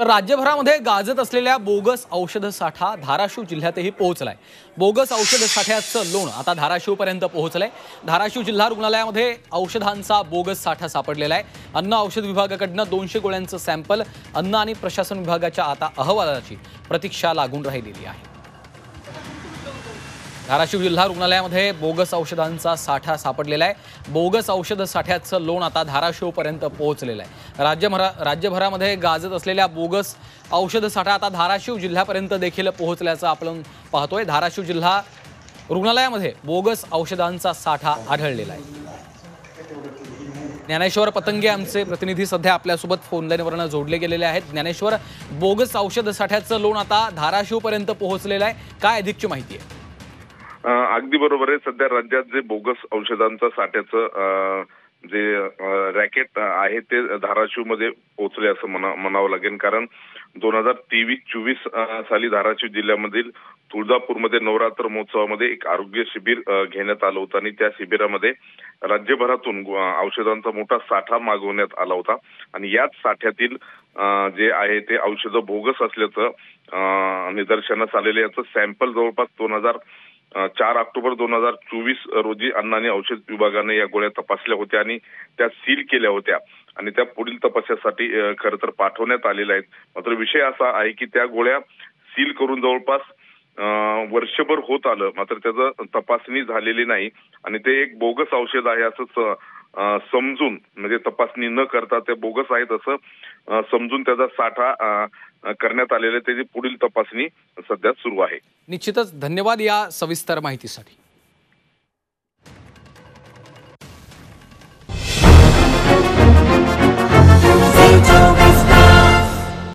तर राज्यभरामध्ये गाजत असलेल्या बोगस औषध साठा धाराशिव जिल्ह्यातही पोहोचलाय। बोगस औषध साठ्याचं लोण आता धाराशिवपर्यंत पोहोचलंय। धाराशिव जिल्हा रुग्णालयामध्ये औषधांचा बोगस साठा सापडलेला आहे। अन्न औषध विभागाकडून 200 गोळ्यांचं सॅम्पल अन्न आणि प्रशासन विभागाच्या आता अहवालाची प्रतीक्षा लागून राहिलेली आहे। धाराशिव जिल्हा रुग्णालयामध्ये बोगस औषधांचा साठा सापडलेला आहे। बोगस औषध साठ्याचं लोण आता धाराशिवपर्यंत पोहोचलेलं आहे। राज्यभरामध्ये गाजत असलेल्या बोगस औषध साठा आता धाराशिव जिल्ह्यापर्यंत देखील पोहोचल्याचं आपण पाहतोय। धाराशिव जिल्हा रुग्णालयामध्ये बोगस औषधांचा साठा आढळलेला आहे। ज्ञानेश्वर पतंगे आमचे प्रतिनिधी सध्या आपल्यासोबत फोन लाईनवरून जोडले गेलेले आहेत। ज्ञानेश्वर, बोगस औषध साठ्याचं लोण आता धाराशिवपर्यंत पोहोचलेलं आहे, काय अधिकची माहिती आहे? अगदी बरोबर आहे। सध्या राज्यात जे बोगस औषधांचा साठ्याचं जे रॅकेट आहे ते धाराशिवमध्ये पोहोचले असं म्हणावं लागेल। कारण 2023-24 साली धाराशिव जिल्ह्यामधील तुळजापूरमध्ये नवरात्र महोत्सवामध्ये एक आरोग्य शिबिर घेण्यात आलं होतं आणि त्या शिबिरामध्ये राज्यभरातून औषधांचा मोठा साठा मागवण्यात आला होता आणि याच साठ्यातील जे आहे ते औषधं बोगस असल्याचं निदर्शनास आलेले। याचं सॅम्पल जवळपास 4 ऑक्टोबर 2024 रोजी अन्न आणि औषध विभागाने या गोळ्या तपासल्या होत्या आणि त्या सील केल्या होत्या आणि त्या पुढील तपासासाठी खरं तर पाठवण्यात आलेल्या आहेत। मात्र विषय असा आहे की त्या गोळ्या सील करून जवळपास वर्षभर होत आलं, मात्र त्याचं तपासणी झालेली नाही आणि ते एक बोगस औषध आहे असं समजून, म्हणजे तपासणी न करता ते बोगस आहेत असं समजून त्याचा साठा करण्यात आलेला आहे। त्याची पुढील तपासणी सध्या सुरू आहे। निश्चितच धन्यवाद या सविस्तर माहितीसाठी।